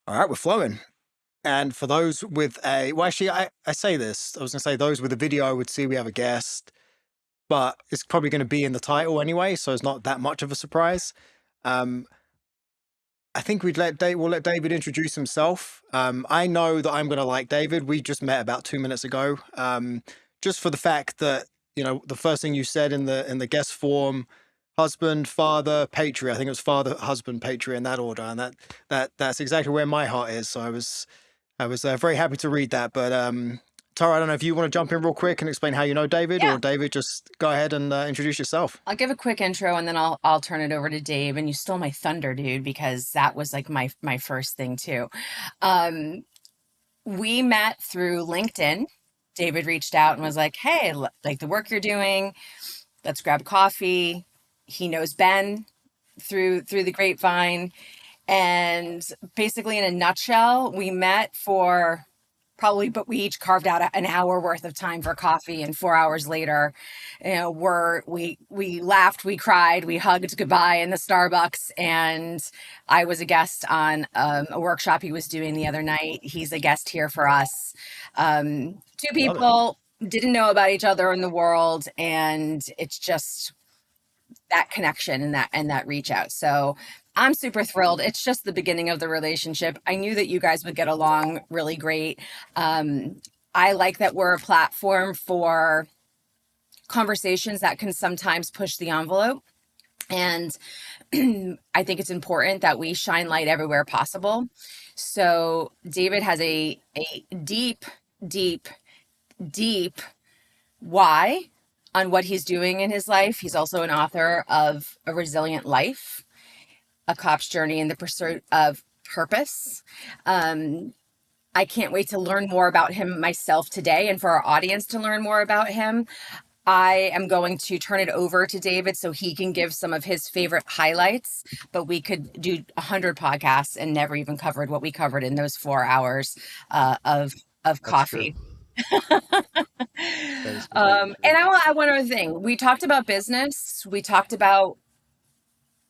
All right, we're flowing. And for those with well, actually, I say this. I was going to say those with a video would see we have a guest, but it's probably going to be in the title anyway, so it's not that much of a surprise. Um, I think we'll let David introduce himself. I know that I'm going to like David. We just met about 2 minutes ago. Just for the fact that the first thing you said in the guest form, husband, father, patriot. I think it was father, husband, patriot in that order, and that's exactly where my heart is. So I was very happy to read that. But Tara, I don't know if you want to jump in real quick and explain how you know David, or Yeah, David, just go ahead and introduce yourself. I'll give a quick intro and then I'll turn it over to Dave. And you stole my thunder, dude, because that was like my first thing too. Um, we met through LinkedIn. David reached out and was like, "Hey, like the work you're doing, let's grab coffee." He knows Ben through the grapevine, and basically, in a nutshell, we met for probably, but we each carved out an hour worth of time for coffee, and 4 hours later, we laughed, we cried, we hugged goodbye in the Starbucks. And I was a guest on a workshop he was doing the other night. He's a guest here for us. Two Love it. people didn't know about each other in the world, and it's just that connection and that reach out. So I'm super thrilled. It's just the beginning of the relationship. I knew that you guys would get along really great. Um, I like that we're a platform for conversations that can sometimes push the envelope. And I think it's important that we shine light everywhere possible. So David has a deep, deep, deep why on what he's doing in his life. He's also an author of A Resilient Life, A Cop's Journey in the Pursuit of Purpose. Um, I can't wait to learn more about him myself today and for our audience to learn more about him. I am going to turn it over to David so he can give some of his favorite highlights, but we could do 100 podcasts and never even covered what we covered in those 4 hours of That's true. coffee. That is completely And true. I want one other thing. We talked about business. We talked about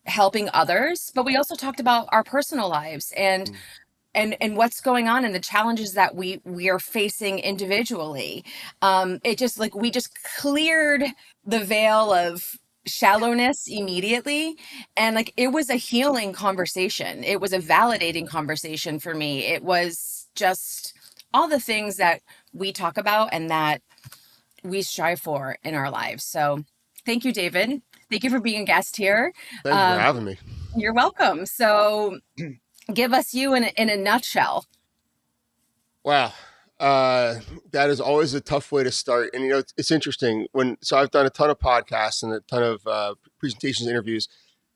helping others, but we also talked about our personal lives and Mm. and what's going on and the challenges that we are facing individually. It just like we just cleared the veil of shallowness immediately, and like it was a healing conversation. It was a validating conversation for me. It was just all the things that we talk about and that we strive for in our lives. So thank you, David. Thank you for being a guest here. Thank you for Um, having me. you're welcome. So give us you in a nutshell. Wow. That is always a tough way to start. And, it's interesting so I've done a ton of podcasts and a ton of presentations, interviews.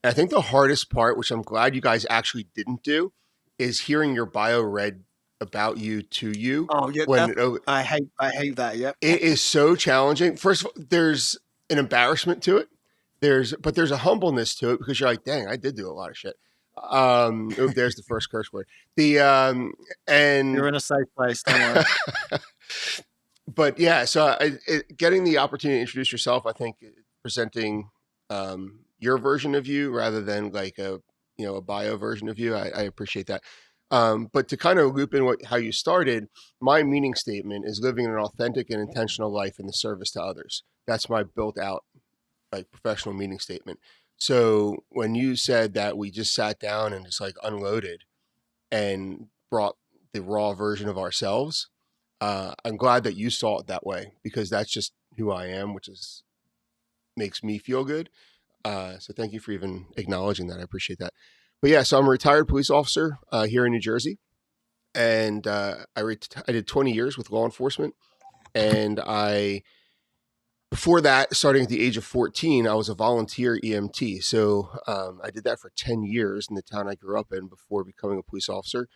And I think the hardest part, which I'm glad you guys actually didn't do, is hearing your bio read about you to you Oh yeah, when I hate that. Yep. it is so challenging. First of all, there's an embarrassment to it. There's a humbleness to it because you're like, dang, I did do a lot of shit. There's the first curse word. The You're and in a safe place. Don't worry. but yeah, so getting the opportunity to introduce yourself, I think presenting your version of you rather than like a bio version of you, I appreciate that. But to kind of loop in how you started, my meaning statement is living an authentic and intentional life in the service to others. That's my built out like professional meaning statement. So when you said that we just sat down and just like unloaded and brought the raw version of ourselves, I'm glad that you saw it that way because that's just who I am, which is makes me feel good. So thank you for even acknowledging that. I appreciate that. But yeah, so I'm a retired police officer here in New Jersey, and I did 20 years with law enforcement, and I before that, starting at the age of 14, I was a volunteer EMT. So I did that for 10 years in the town I grew up in before becoming a police officer.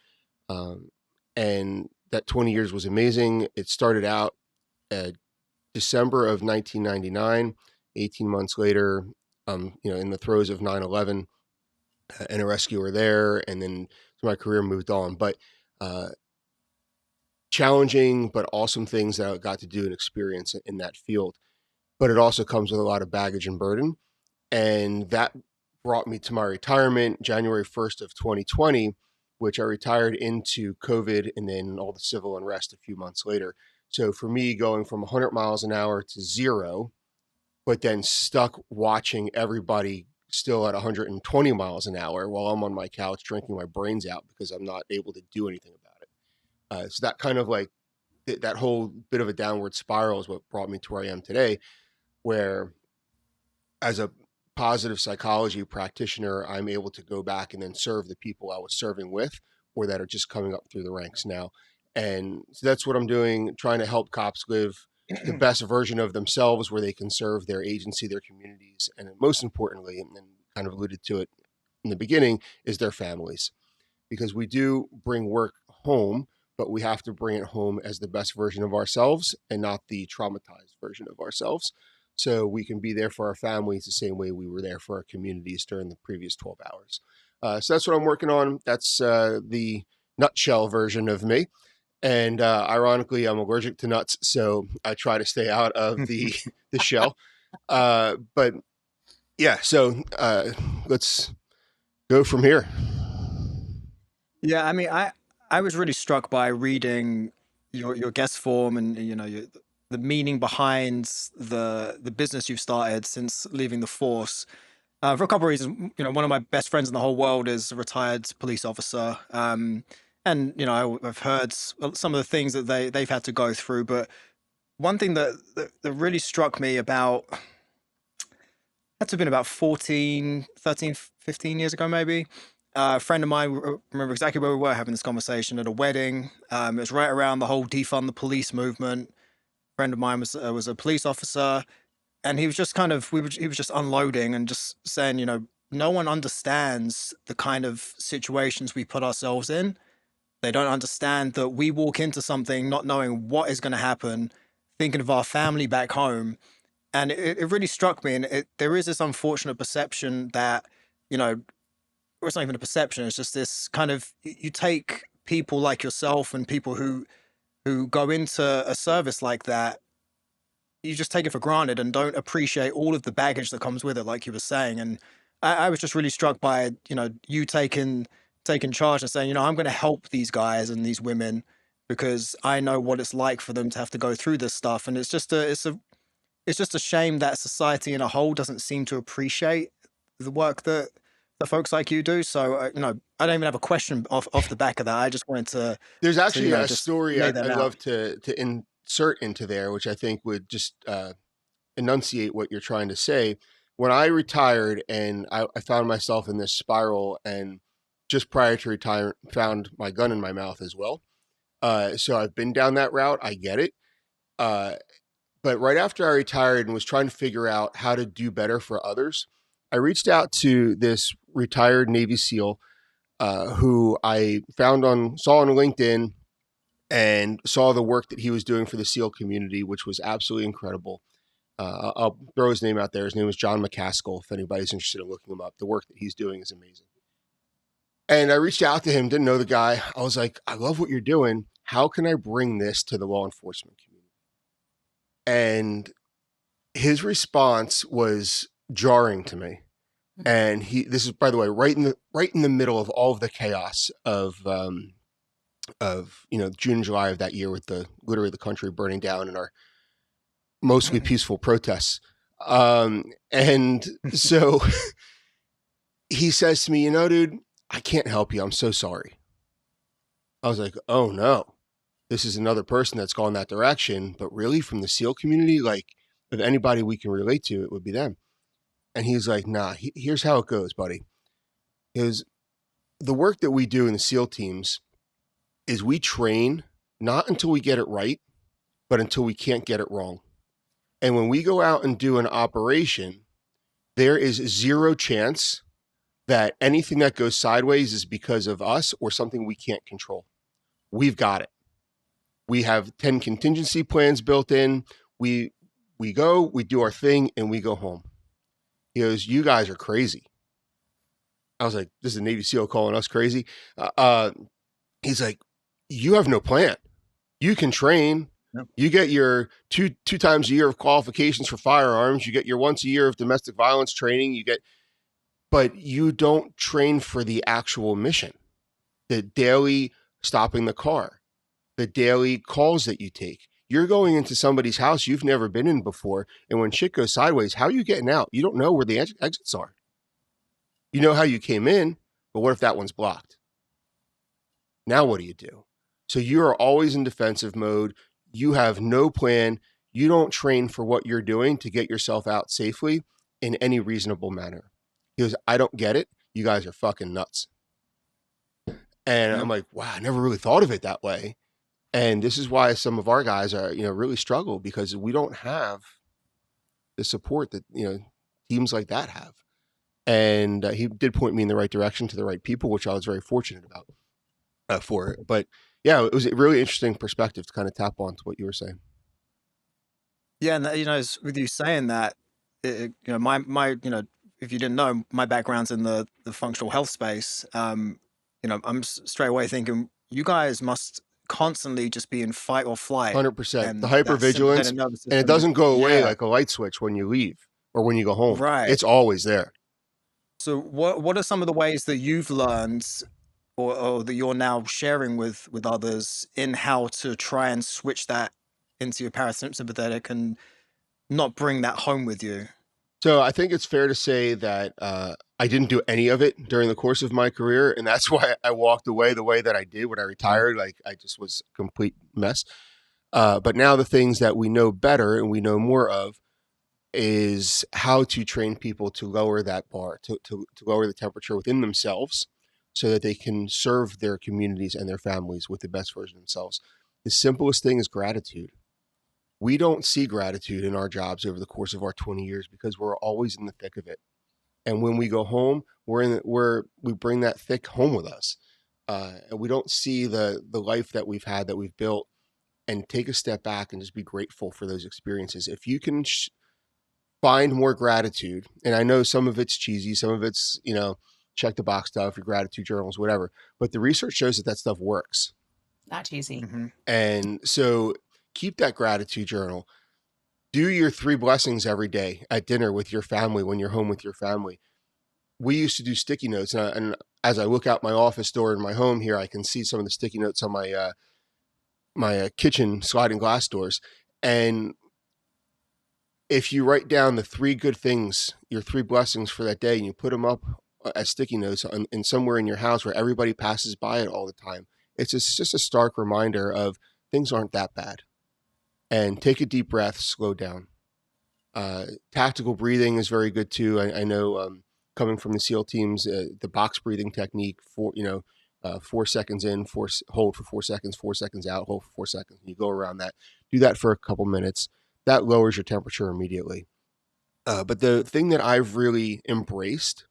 Um, and that 20 years was amazing. It started out December of 1999. 18 months later, in the throes of 9/11 and a rescuer there. And then my career moved on. But uh, challenging, but awesome things that I got to do and experience in that field. But it also comes with a lot of baggage and burden. And that brought me to my retirement January 1st of 2020 which I retired into COVID and then all the civil unrest a few months later. So for me, going from 100 miles an hour to zero, but then stuck watching everybody still at 120 miles an hour while I'm on my couch drinking my brains out because I'm not able to do anything about it. So that kind of like that whole bit of a downward spiral is what brought me to where I am today, where as a positive psychology practitioner, I'm able to go back and then serve the people I was serving with or that are just coming up through the ranks now. And so that's what I'm doing, trying to help cops live the best version of themselves where they can serve their agency, their communities, and most importantly, and kind of alluded to it in the beginning, is their families. Because we do bring work home, but we have to bring it home as the best version of ourselves and not the traumatized version of ourselves. So we can be there for our families the same way we were there for our communities during the previous 12 hours. So that's what I'm working on. That's the nutshell version of me. And ironically, I'm allergic to nuts, so I try to stay out of the shell. But yeah, so let's go from here. Yeah, I mean, I was really struck by reading your guest form and the meaning behind the business you've started since leaving the force. For a couple of reasons, one of my best friends in the whole world is a retired police officer, and I've heard some of the things that they've had to go through. But one thing that really struck me about had to have been about 14, 13, 15 years ago, maybe. A friend of mine, remember exactly where we were having this conversation at a wedding. It was right around the whole defund the police movement. A friend of mine was a police officer, and he was just kind of he was just unloading and just saying, no one understands the kind of situations we put ourselves in. They don't understand that we walk into something not knowing what is going to happen, thinking of our family back home. And it really struck me. And there is this unfortunate perception that, or it's not even a perception, it's just this kind of, you take people like yourself and people who go into a service like that, you just take it for granted and don't appreciate all of the baggage that comes with it, like you were saying. And I was just really struck by, you taking charge and saying, I'm going to help these guys and these women because I know what it's like for them to have to go through this stuff. And it's just a shame that society in a whole doesn't seem to appreciate the work that folks like you do. So, I don't even have a question off the back of that. I just wanted to, There's actually a just story lay I'd that out. love to insert into there, which I think would just enunciate what you're trying to say. When I retired and I found myself in this spiral, and just prior to retirement, found my gun in my mouth as well. So I've been down that route. I get it. But right after I retired and was trying to figure out how to do better for others, I reached out to this retired Navy SEAL who I saw on LinkedIn and saw the work that he was doing for the SEAL community, which was absolutely incredible. I'll throw his name out there. His name is John McCaskill. If anybody's interested in looking him up, the work that he's doing is amazing. And I reached out to him, didn't know the guy. I was like, I love what you're doing. How can I bring this to the law enforcement community? And his response was jarring to me. And this is, by the way, right in the middle of all of the chaos of June and July of that year, with literally the country burning down and our mostly peaceful protests. And so he says to me, dude, I can't help you. I'm so sorry. I was like, oh no, this is another person that's gone that direction. But really, from the SEAL community, like, if anybody we can relate to, it would be them. And he's like, nah, here's how it goes, buddy. Is the work that we do in the SEAL teams is we train not until we get it right, but until we can't get it wrong. And when we go out and do an operation, there is zero chance that anything that goes sideways is because of us or something we can't control. We've got it. We have 10 contingency plans built in. We go, we do our thing, and we go home. He goes, you guys are crazy. I was like, this is a Navy SEAL calling us crazy. He's like, you have no plan. You can train. Yep. You get your two times a year of qualifications for firearms. You get your once a year of domestic violence training. But you don't train for the actual mission. the daily stopping the car, the daily calls that you take. You're going into somebody's house you've never been in before, and when shit goes sideways, how are you getting out? You don't know where the exits are. You know how you came in, but what if that one's blocked? Now what do you do? So you are always in defensive mode. You have no plan. You don't train for what you're doing to get yourself out safely in any reasonable manner. He goes, I don't get it. You guys are fucking nuts. And Yep. I'm like, wow, I never really thought of it that way. And this is why some of our guys are, really struggle, because we don't have the support that, teams like that have. And he did point me in the right direction to the right people, which I was very fortunate about for it. But yeah, it was a really interesting perspective to kind of tap on to what you were saying. Yeah, and with you saying that, my if you didn't know, my background's in the functional health space. I'm straight away thinking you guys must constantly just be in fight or flight, 100%. The and that hypervigilance, sympathetic nervous and it system. doesn't go away Yeah, like a light switch when you leave or when you go home. right. It's always there. So, what are some of the ways that you've learned, or that you're now sharing with others in how to try and switch that into your parasympathetic and not bring that home with you? So I think it's fair to say that I didn't do any of it during the course of my career, and that's why I walked away the way that I did when I Yeah. retired. Like, I just was a complete mess. But now the things that we know better and we know more of is how to train people to lower that bar, to lower the temperature within themselves so that they can serve their communities and their families with the best version of themselves. The simplest thing is gratitude. We don't see gratitude in our jobs over the course of our 20 years because we're always in the thick of it. And when we go home, we bring that thick home with us. And we don't see the life that we've had, that we've built, and take a step back and just be grateful for those experiences. If you can find more gratitude, and I know some of it's cheesy, some of it's, check the box stuff, your gratitude journals, whatever, but the research shows that that stuff works. Not cheesy. Hmm. And so keep that gratitude journal. Do your 3 blessings every day at dinner with your family, when you're home with your family. We used to do sticky notes, and as I look out my office door in my home here, I can see some of the sticky notes on my kitchen sliding glass doors. And if you write down the 3 good things, your 3 blessings for that day, and you put them up as sticky notes in somewhere in your house where everybody passes by it all the time, it's just a stark reminder of things aren't that bad. And take a deep breath, slow down. Tactical breathing is very good too. I know, coming from the SEAL teams, the box breathing technique, 4 seconds in, hold for 4 seconds, 4 seconds out, hold for 4 seconds. You go around that. Do that for a couple minutes. That lowers your temperature immediately. But the thing that I've really embraced,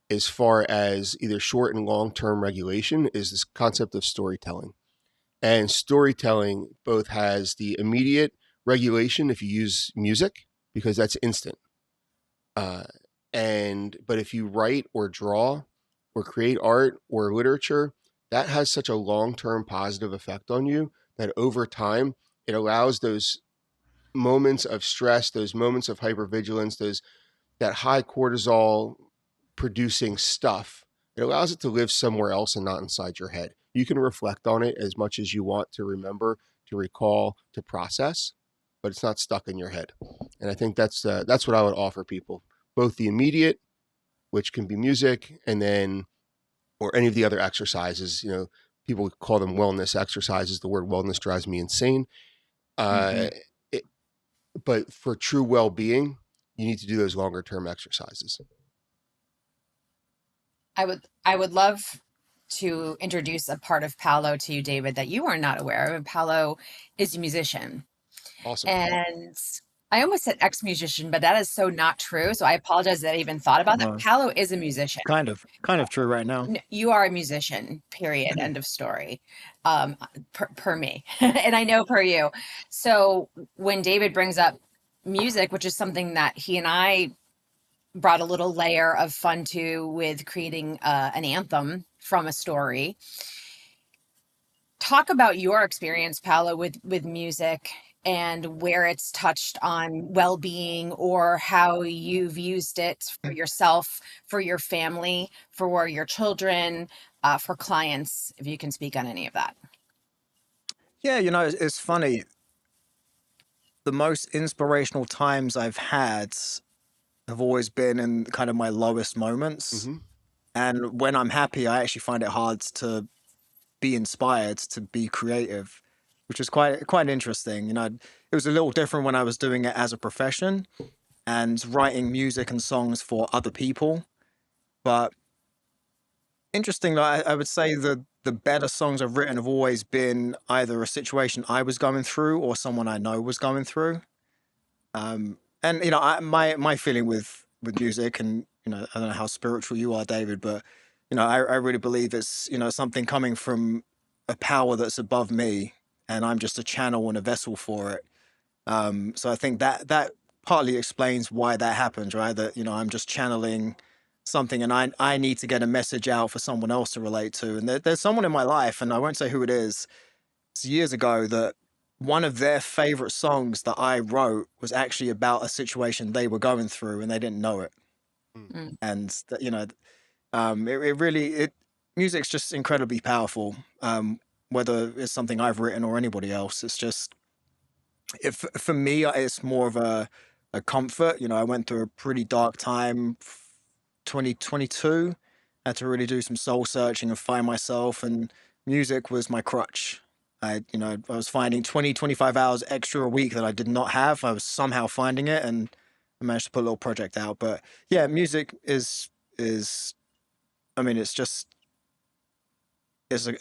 as far as either short and long term regulation, is this concept of storytelling. And storytelling both has the immediate regulation if you use music, because that's instant. Uh, but if you write or draw or create art or literature, that has such a long term positive effect on you that over time it allows those moments of stress, those moments of hypervigilance, that high cortisol producing stuff, it allows it to live somewhere else and not inside your head. You can reflect on it as much as you want to remember, to recall, to process, but it's not stuck in your head. And I think that's what I would offer people, both the immediate, which can be music, and then or any of the other exercises. People call them wellness exercises. The word wellness drives me insane. Hmm. Uh, it, but for true well-being, you need to do those longer term exercises. I would love to introduce a part of Paolo to you, David, that you are not aware of. Paolo is a musician. Awesome. And I almost said ex-musician, but that is so not true. So I apologize that I even thought about that. Well, Paolo is a musician. kind of true right now. You are a musician, period. End of story. Per me. And I know per you. So when David brings up music, which is something that he and I brought a little layer of fun to with creating an anthem from a story. Talk about your experience, Paolo, with music and where it's touched on well-being, or how you've used it for yourself, for your family, for your children, for clients, if you can speak on any of that. Yeah, it's funny. The most inspirational times I've had have always been in kind of my lowest moments. Mm-hmm. And when I'm happy, I actually find it hard to be inspired, to be creative, which is quite interesting. It was a little different when I was doing it as a profession and writing music and songs for other people. But interesting, I would say the better songs I've written have always been either a situation I was going through or someone I know was going through. And my feeling with music, and I don't know how spiritual you are, David, but I really believe it's something coming from a power that's above me, and I'm just a channel and a vessel for it. So I think that partly explains why that happens, right? That I'm just channeling something, and I need to get a message out for someone else to relate to. And there's someone in my life, and I won't say who it is. It's years ago that one of their favorite songs that I wrote was actually about a situation they were going through, and they didn't know it. Mm. And that, it really music's just incredibly powerful. Whether it's something I've written or anybody else, it's just if for me it's more of a comfort. I went through a pretty dark time, 2022. Had to really do some soul searching and find myself, and music was my crutch. I was finding 20, 25 hours extra a week that I did not have. I was somehow finding it, and I managed to put a little project out. But yeah, music is I mean, it's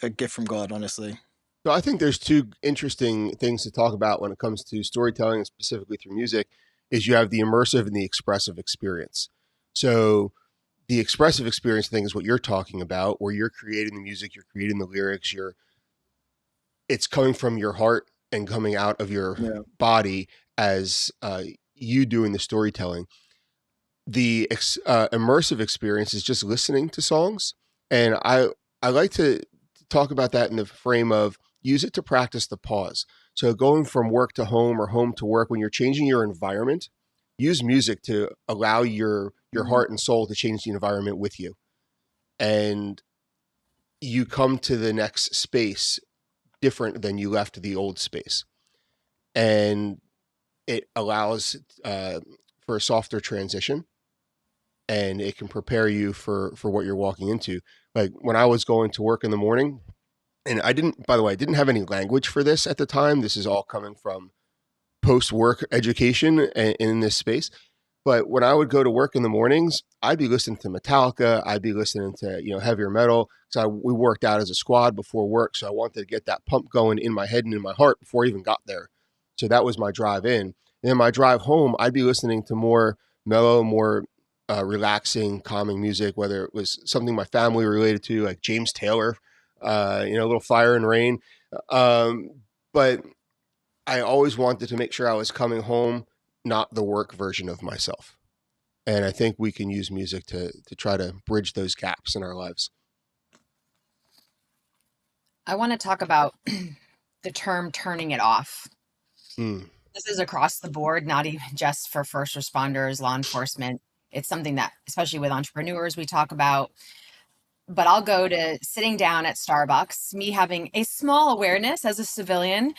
a gift from God, honestly. So I think there's two interesting things to talk about when it comes to storytelling, and specifically through music, is you have the immersive and the expressive experience. So the expressive experience thing is what you're talking about, where you're creating the music, you're creating the lyrics, it's coming from your heart and coming out of your Yeah. body as you doing the storytelling. The immersive experience is just listening to songs, and I like to talk about that in the frame of use it to practice the pause. So going from work to home or home to work, when you're changing your environment, use music to allow your Mhm. heart and soul to change the environment with you, and you come to the next space different than you left the old space, and it allows for a softer transition, and it can prepare you for what you're walking into. Like when I was going to work in the morning, and I didn't, by the way, I didn't have any language for this at the time. This is all coming from post work education in this space. But when I would go to work in the mornings, I'd be listening to Metallica. I'd be listening to heavier metal. So we worked out as a squad before work. So I wanted to get that pump going in my head and in my heart before I even got there. So that was my drive in. And then my drive home, I'd be listening to more mellow, more relaxing, calming music, whether it was something my family related to, like James Taylor, a little Fire and Rain. But I always wanted to make sure I was coming home, not the work version of myself. And I think we can use music to try to bridge those gaps in our lives. I want to talk about the term turning it off. Mm. This is across the board, not even just for first responders, law enforcement. It's something that, especially with entrepreneurs, we talk about. But I'll go to sitting down at Starbucks, me having a small awareness as a civilian,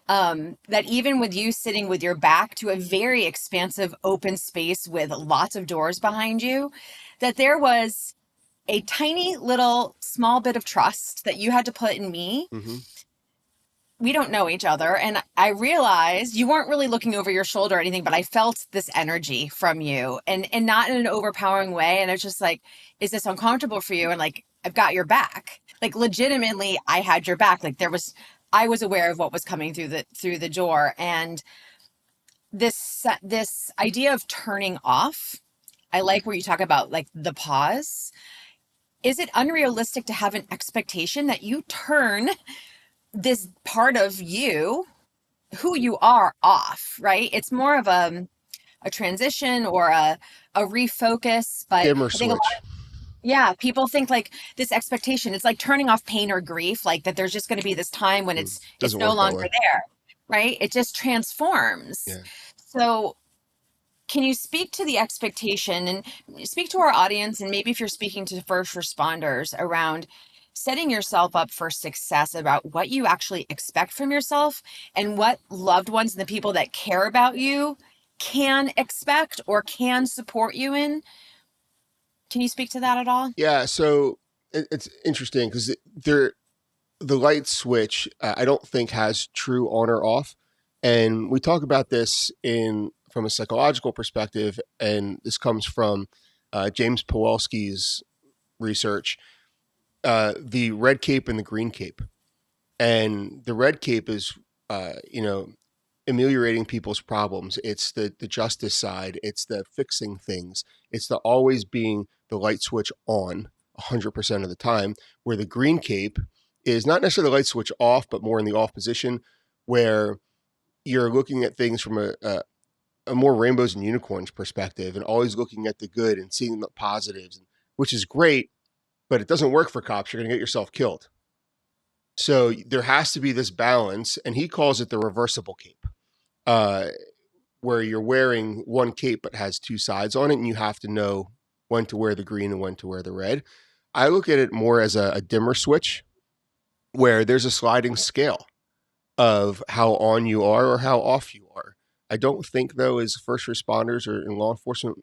that even with you sitting with your back to a very expansive open space with lots of doors behind you, that there was a tiny little small bit of trust that you had to put in me. Mm-hmm. We don't know each other. And I realized you weren't really looking over your shoulder or anything, but I felt this energy from you, and not in an overpowering way. And it's just like, is this uncomfortable for you? And like, I've got your back. Like legitimately, I had your back. Like I was aware of what was coming through the door. And this idea of turning off, I like where you talk about like the pause. Is it unrealistic to have an expectation that you turn this part of you, who you are, off, right? It's more of a transition or a refocus. But Dimmer I think a lot switch. of, yeah, people think like this expectation, it's like turning off pain or grief, like that there's just going to be this time when it's Doesn't no work that longer way. there, right? It just transforms. Yeah. So can you speak to the expectation and speak to our audience, and maybe if you're speaking to first responders around setting yourself up for success about what you actually expect from yourself and what loved ones and the people that care about you can expect or can support you in. Can you speak to that at all? Yeah, so it's interesting because the light switch I don't think has true on or off, and we talk about this in from a psychological perspective, and this comes from James Pawelski's research, the red cape and the green cape, and the red cape is you know, ameliorating people's problems. It's the justice side. It's the fixing things. It's the always being the light switch on 100% of the time. Where the green cape is not necessarily the light switch off, but more in the off position, where you're looking at things from a more rainbows and unicorns perspective, and always looking at the good and seeing the positives, which is great. But it doesn't work for cops. You're going to get yourself killed. So there has to be this balance, and he calls it the reversible cape. Uh, where you're wearing one cape but has two sides on it, and you have to know when to wear the green and when to wear the red. I look at it more as a dimmer switch where there's a sliding scale of how on you are or how off you are. I don't think, though, as first responders or in law enforcement,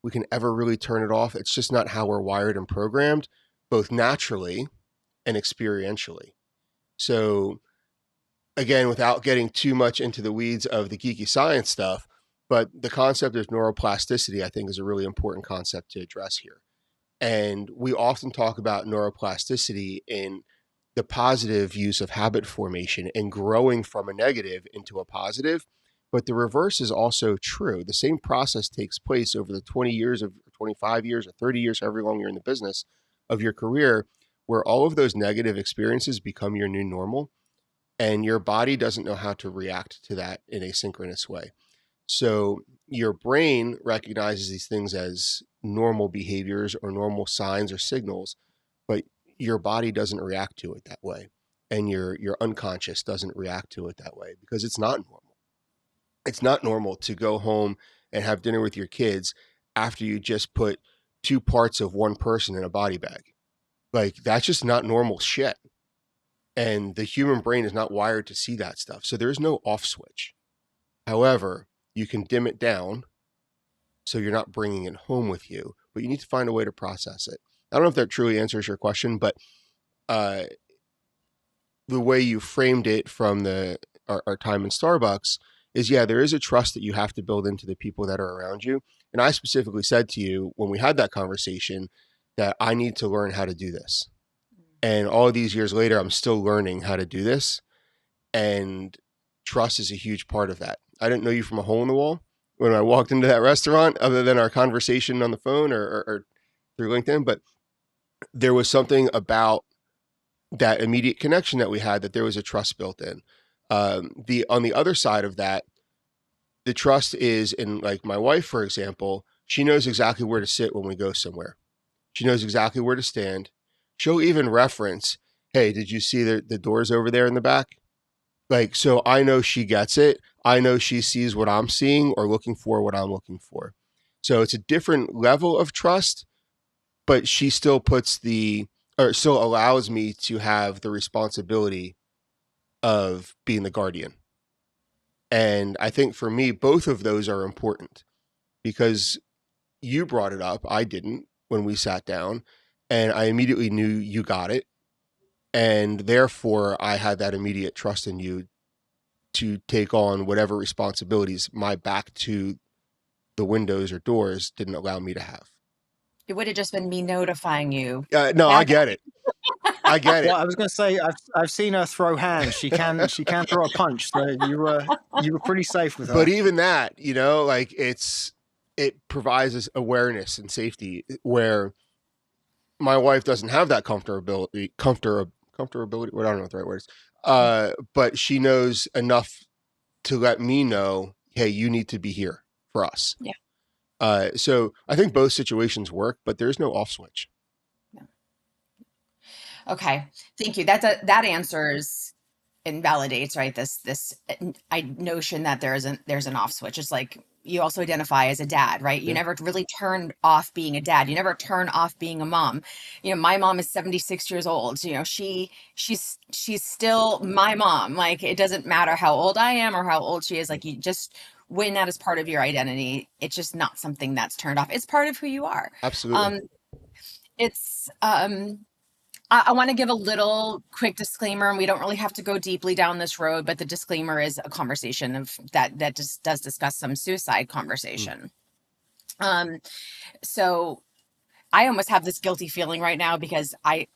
we can ever really turn it off. It's just not how we're wired and programmed, both naturally and experientially. So again, without getting too much into the weeds of the geeky science stuff, but the concept of neuroplasticity, I think, is a really important concept to address here. And we often talk about neuroplasticity in the positive use of habit formation and growing from a negative into a positive. But the reverse is also true. The same process takes place over the 20 years of 25 years or 30 years, however long you're in the business of your career, where all of those negative experiences become your new normal, and your body doesn't know how to react to that in a synchronous way. So your brain recognizes these things as normal behaviors or normal signs or signals, but your body doesn't react to it that way. And your unconscious doesn't react to it that way because it's not normal. It's not normal to go home and have dinner with your kids after you just put two parts of one person in a body bag. Like, that's just not normal shit. And the human brain is not wired to see that stuff. So there's no off switch. However, you can dim it down so you're not bringing it home with you, but you need to find a way to process it. I don't know if that truly answers your question, but the way you framed it from our time in Starbucks is, yeah, there is a trust that you have to build into the people that are around you. And I specifically said to you when we had that conversation that I need to learn how to do this. And all of these years later, I'm still learning how to do this. And trust is a huge part of that. I didn't know you from a hole in the wall when I walked into that restaurant, other than our conversation on the phone or through LinkedIn. But there was something about that immediate connection that we had, that there was a trust built in. On the other side of that, the trust is in, like, my wife, for example, she knows exactly where to sit when we go somewhere. She knows exactly where to stand. She'll even reference, hey, did you see the doors over there in the back? Like, so I know she gets it. I know she sees what I'm seeing or looking for what I'm looking for. So it's a different level of trust, but she still still allows me to have the responsibility of being the guardian. And I think for me, both of those are important because you brought it up. I didn't when we sat down, and I immediately knew you got it. And therefore, I had that immediate trust in you to take on whatever responsibilities my back to the windows or doors didn't allow me to have. It would have just been me notifying you. No, I get it. I get it. Well, I was going to say I've seen her throw hands. She can throw a punch. So you were pretty safe with her. But even that, like, it provides us awareness and safety where my wife doesn't have that comfortability. Well, I don't know what the right word is. But she knows enough to let me know, hey, you need to be here for us. Yeah. So I think both situations work, but there's no off switch. Okay. Thank you. That answers and validates, right, this notion that there's an off switch. It's like you also identify as a dad, right? You never really turn off being a dad. You never turn off being a mom. My mom is 76 years old. She's still my mom. Like, it doesn't matter how old I am or how old she is. Like, you just, when that is part of your identity, it's just not something that's turned off. It's part of who you are. Absolutely. It's I want to give a little quick disclaimer, and we don't really have to go deeply down this road, but the disclaimer is a conversation of that just does discuss some suicide conversation. So I almost have this guilty feeling right now because I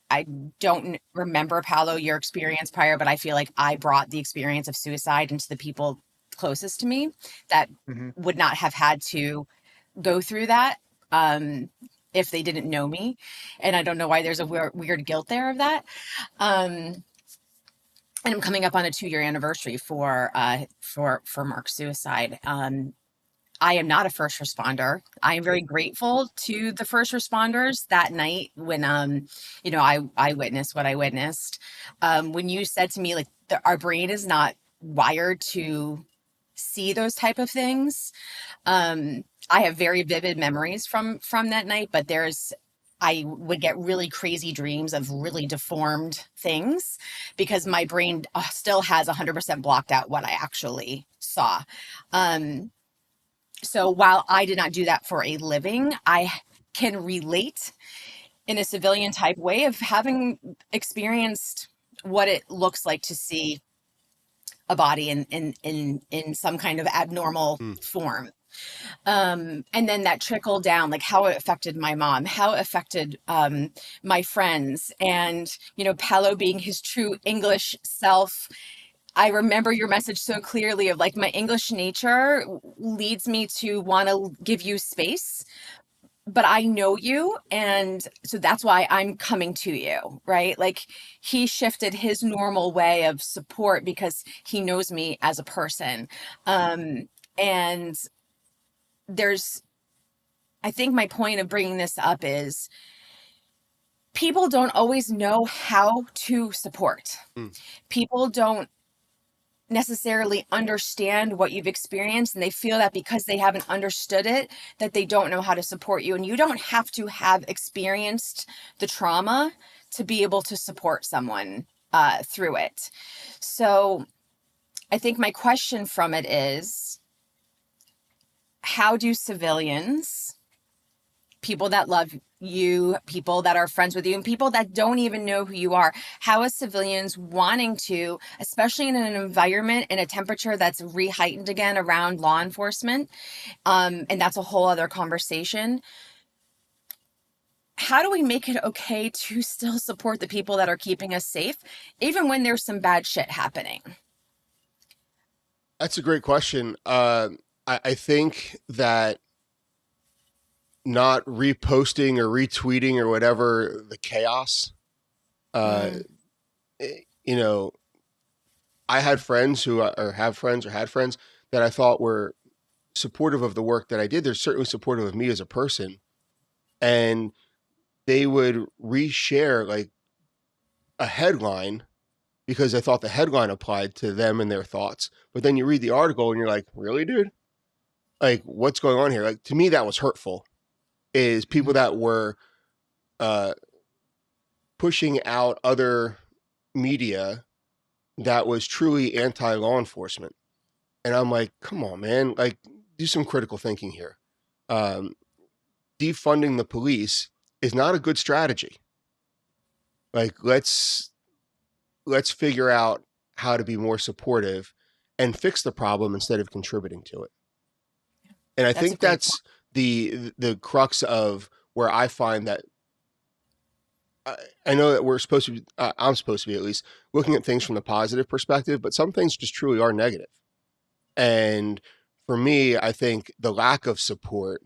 don't remember, Paolo, your experience prior, but I feel like I brought the experience of suicide into the people closest to me that would not have had to go through that if they didn't know me. And I don't know why there's a weird guilt there of that. And I'm coming up on a 2-year anniversary for Mark's suicide. I am not a first responder. I am very grateful to the first responders that night when, I witnessed what I witnessed. When you said to me, like, our brain is not wired to see those type of things. I have very vivid memories from that night, but I would get really crazy dreams of really deformed things because my brain still has 100% blocked out what I actually saw. So while I did not do that for a living, I can relate in a civilian type way of having experienced what it looks like to see a body in some kind of abnormal form. And then that trickled down, like how it affected my mom, how it affected my friends, and Paolo being his true English self. I remember your message so clearly of like, my English nature leads me to want to give you space, but I know you, and so that's why I'm coming to you, right? Like, he shifted his normal way of support because he knows me as a person. And I think my point of bringing this up is people don't always know how to support. People don't necessarily understand what you've experienced, and they feel that because they haven't understood it, that they don't know how to support you. And you don't have to have experienced the trauma to be able to support someone through it. So I think my question from it is, how do civilians, people that love you, people that are friends with you, and people that don't even know who you are, how is civilians wanting to, especially in an environment and a temperature that's re-heightened again around law enforcement, and that's a whole other conversation, how do we make it okay to still support the people that are keeping us safe, even when there's some bad shit happening? That's a great question. I think that not reposting or retweeting or whatever the chaos, I had friends had friends that I thought were supportive of the work that I did. They're certainly supportive of me as a person. And they would reshare like a headline because I thought the headline applied to them and their thoughts. But then you read the article and you're like, really, dude? Like, what's going on here? Like, to me, that was hurtful. Is people that were pushing out other media that was truly anti-law enforcement. And I'm like, come on, man, like, do some critical thinking here. Defunding the police is not a good strategy. Like, let's figure out how to be more supportive and fix the problem instead of contributing to it. And I think that's the crux of where I find that I know that we're supposed to be, I'm supposed to be at least looking at things from the positive perspective, but some things just truly are negative. And for me, I think the lack of support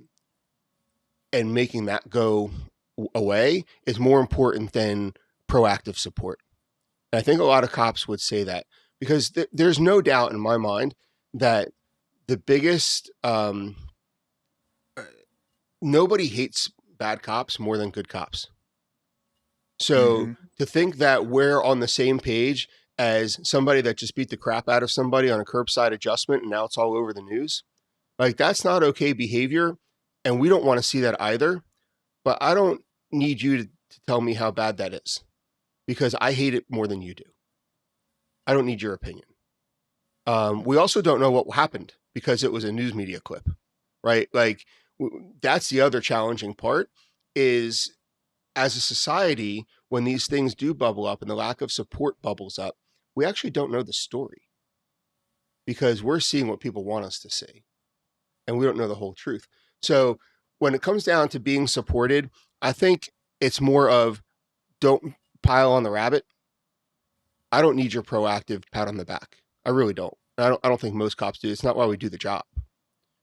and making that go away is more important than proactive support. And I think a lot of cops would say that because there's no doubt in my mind that the biggest, nobody hates bad cops more than good cops. So to think that we're on the same page as somebody that just beat the crap out of somebody on a curbside adjustment and now it's all over the news, Like, that's not okay behavior. And we don't want to see that either. But I don't need you to tell me how bad that is, because I hate it more than you do. I don't need your opinion. We also don't know what happened because it was a news media clip, right? Like, that's the other challenging part is, as a society, when these things do bubble up and the lack of support bubbles up, we actually don't know the story because we're seeing what people want us to see and we don't know the whole truth. So when it comes down to being supported, I think it's more of, don't pile on the rabbit. I don't need your proactive pat on the back. I really don't. I don't think most cops do. It's not why we do the job.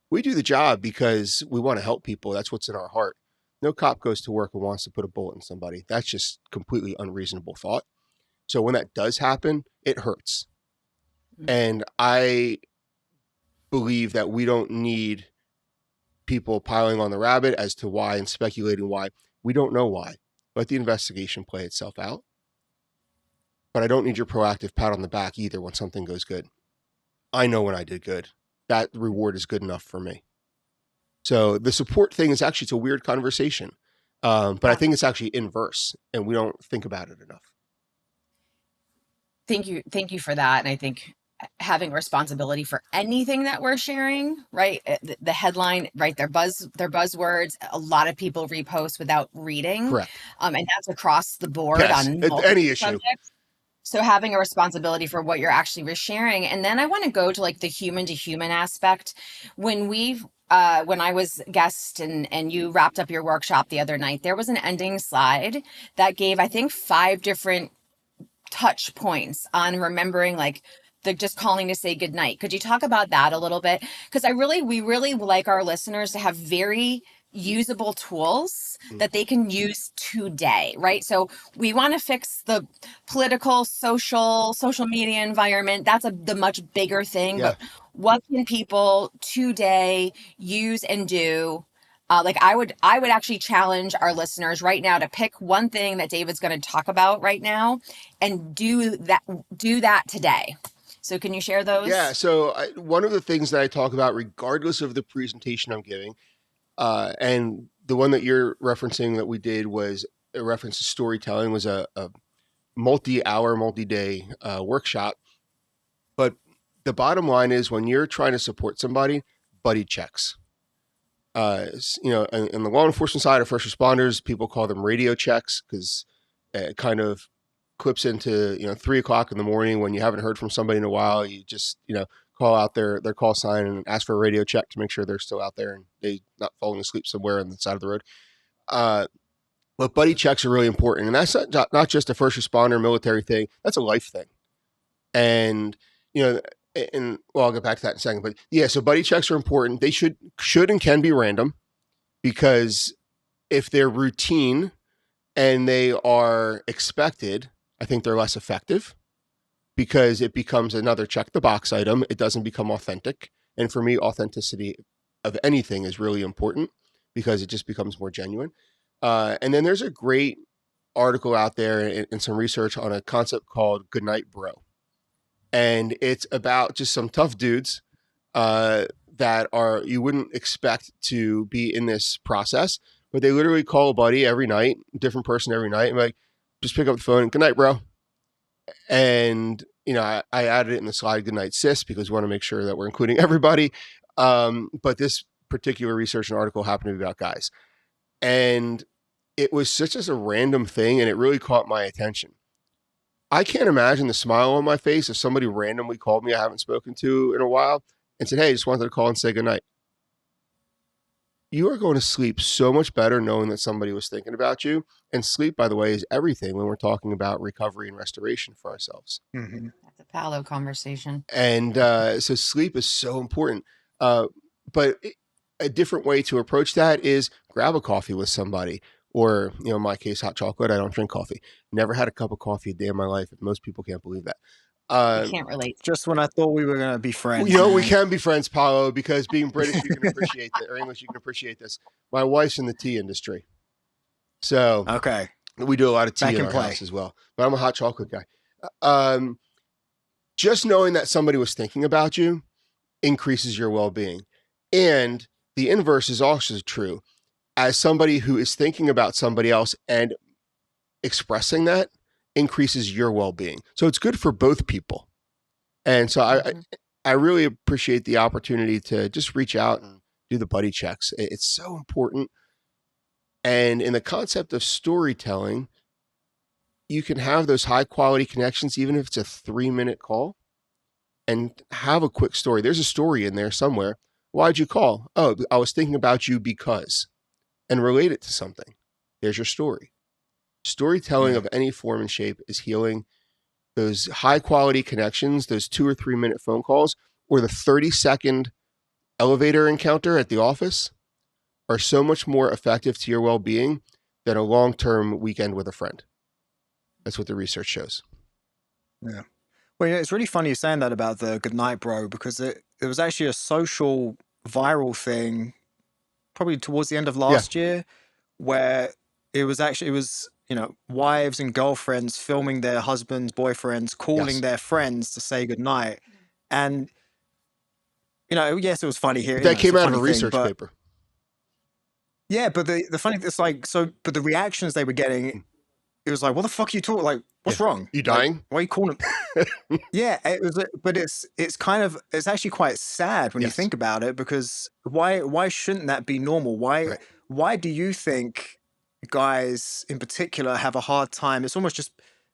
We do the job because we want to help people. That's what's in our heart. No cop goes to work and wants to put a bullet in somebody. That's just completely unreasonable thought. So when that does happen, it hurts. And I believe that we don't need people piling on the rabbit as to why and speculating why. We don't know why. Let the investigation play itself out. But I don't need your proactive pat on the back either when something goes good. I know when I did good. That reward is good enough for me. So the support thing is actually, it's a weird conversation. But I think it's actually inverse and we don't think about it enough. Thank you for that. And I think having responsibility for anything that we're sharing, right? The headline, right? They're buzzwords. A lot of people repost without reading. Correct. And that's across the board Yes, on multiple any issue. subjects. So having a responsibility for what you're actually resharing. And then I want to go to like the human to human aspect. When I was guest and you wrapped up your workshop the other night, there was an ending slide that gave, I think, 5 different touch points on remembering, like the just calling to say goodnight. Could you talk about that a little bit? Because we really like our listeners to have very usable tools that they can use today, right? So we want to fix the political, social media environment. That's the much bigger thing. Yeah. But what can people today use and do? Like I would actually challenge our listeners right now to pick one thing that David's going to talk about right now and do that today. So can you share those? Yeah. So one of the things that I talk about, regardless of the presentation I'm giving, and the one that you're referencing that we did was a reference to storytelling, was a multi-hour, multi-day workshop. But the bottom line is, when you're trying to support somebody, buddy checks. In the law enforcement side or first responders, people call them radio checks because it kind of clips into 3:00 in the morning when you haven't heard from somebody in a while. You just call out their call sign and ask for a radio check to make sure they're still out there and they not falling asleep somewhere on the side of the road. But buddy checks are really important, and that's not just a first responder military thing. That's a life thing, and I'll get back to that in a second. But yeah, so buddy checks are important. They should and can be random, because if they're routine and they are expected, I think they're less effective, because it becomes another check the box item. It doesn't become authentic. And for me, authenticity of anything is really important because it just becomes more genuine. And then there's a great article out there and some research on a concept called Goodnight, Bro. And it's about just some tough dudes that you wouldn't expect to be in this process, but they literally call a buddy every night, different person every night, and like, just pick up the phone, good night, bro. And I added it in the slide, good night, sis, because we want to make sure that we're including everybody. But this particular research and article happened to be about guys, and it was such as a random thing, and it really caught my attention. I can't imagine the smile on my face if somebody randomly called me I haven't spoken to in a while and said, hey, just wanted to call and say goodnight. You are going to sleep so much better knowing that somebody was thinking about you. And sleep, by the way, is everything when we're talking about recovery and restoration for ourselves. Mm-hmm. That's a Paolo conversation. And so sleep is so important. But a different way to approach that is grab a coffee with somebody. Or, in my case, hot chocolate. I don't drink coffee. Never had a cup of coffee a day in my life. Most people can't believe that. I can't relate. Just when I thought we were going to be friends. We can be friends, Paolo, because being British, you can appreciate that, or English, you can appreciate this. My wife's in the tea industry. So okay, we do a lot of tea in our house as well. But I'm a hot chocolate guy. Just knowing that somebody was thinking about you increases your well-being. And the inverse is also true. As somebody who is thinking about somebody else and expressing that increases your well-being. So it's good for both people. And so Mhm. I really appreciate the opportunity to just reach out and do the buddy checks. It's so important. And in the concept of storytelling, you can have those high quality connections, even if it's a 3-minute call, and have a quick story. There's a story in there somewhere. Why'd you call? Oh, I was thinking about you because, and relate it to something. There's your story. Storytelling Yeah. of any form and shape is healing. Those high quality connections, those 2 or 3 minute phone calls, or the 30-second elevator encounter at the office are so much more effective to your well being than a long term weekend with a friend. That's what the research shows. Yeah. Well, yeah, it's really funny you saying that about the Goodnight Bro, because it was actually a social viral thing probably towards the end of Yeah. last year, where it was, wives and girlfriends filming their husbands, boyfriends, calling Yes. their friends to say goodnight. And, yes, it was funny here, But that it's came a out of a funny thing, research but paper. yeah, but the funny, it's like, so, but the reactions they were getting, it was like, what the fuck are you talking? Like, Yeah. what's wrong? You Like, dying? why are you calling them? Yeah, it was, but it's kind of, it's actually quite sad when you Yes. think about it, because why shouldn't that be normal? Why Right. why do you think guys in particular have a hard time? It's almost just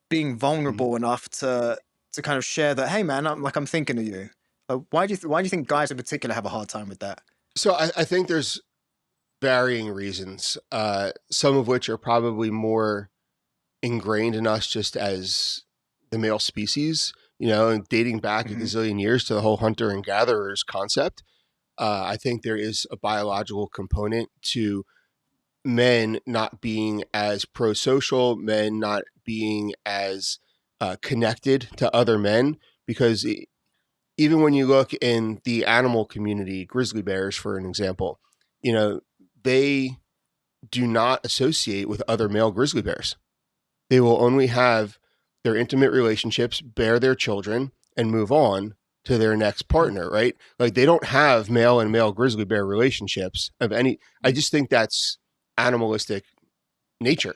being Mhm. vulnerable enough to kind of share that, hey man, I'm thinking of you. Why do you think guys in particular have a hard time with that? So I think there's varying reasons, some of which are probably more ingrained in us just as the male species, and dating back a Hmm. gazillion years to the whole hunter and gatherers concept. I think there is a biological component to men not being as pro-social, men not being as connected to other men, because even when you look in the animal community, grizzly bears, for an example, they do not associate with other male grizzly bears. They will only have their intimate relationships, bear their children, and move on to their next partner, right? Like they don't have male and male grizzly bear relationships of any. I just think that's animalistic nature.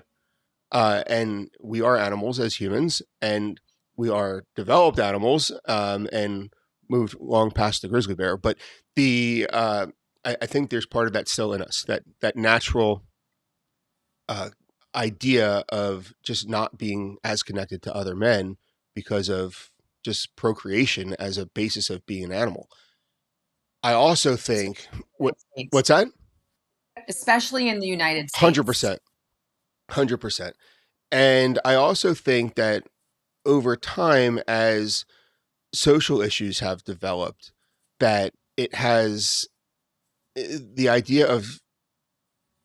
And we are animals as humans, and we are developed animals, and moved long past the grizzly bear. But I think there's part of that still in us, that natural uh, idea of just not being as connected to other men because of just procreation as a basis of being an animal. I also think States, what's that? especially in the United Hundred States. percent, 100%. And I also think that over time, as social issues have developed, that it has the idea of